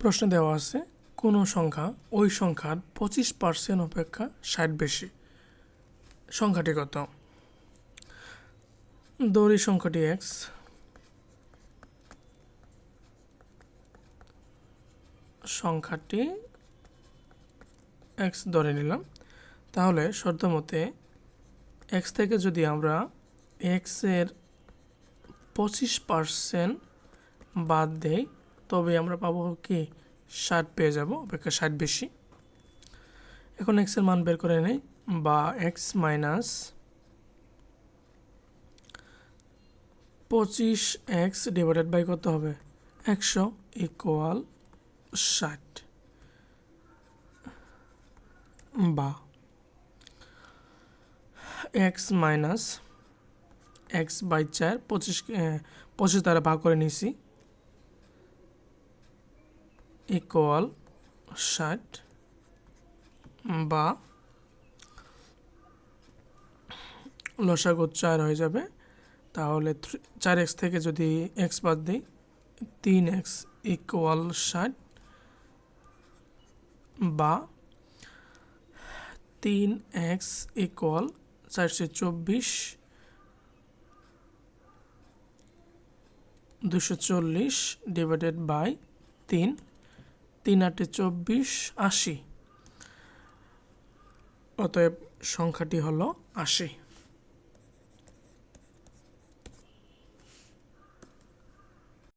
প্রশ্নে দেওয়া আছে কোনো সংখ্যা ওই সংখ্যার 25% অপেক্ষা 60 বেশি। সংখ্যাটি কত? ধরি সংখ্যাটি x, সংখ্যাটি x ধরে নিলাম। তাহলে শর্ত মতে x থেকে যদি আমরা x এর 25% বাদ দেই তবে আমরা পাবো কি 60 পেয়ে যাব, অপেক্ষা 60 বেশি। এখন x এর মান বের করে নেই, বা x minus 25x divided by কত হবে 100 ইকুয়াল 60, বা x মাইনাস x বাই 4 25 দ্বারা ভাগ করে নিয়েছি ইকুয়াল 60, বা লসাগু 4 হয়ে যাবে। তাহলে 4x থেকে যদি x বাদ দিই 3x ইকুয়াল 60, বা 3x ইকুয়াল 424 240 ডিভাইডেড বাই 3, 3 8 24 80। অতএব সংখ্যাটি হলো 80।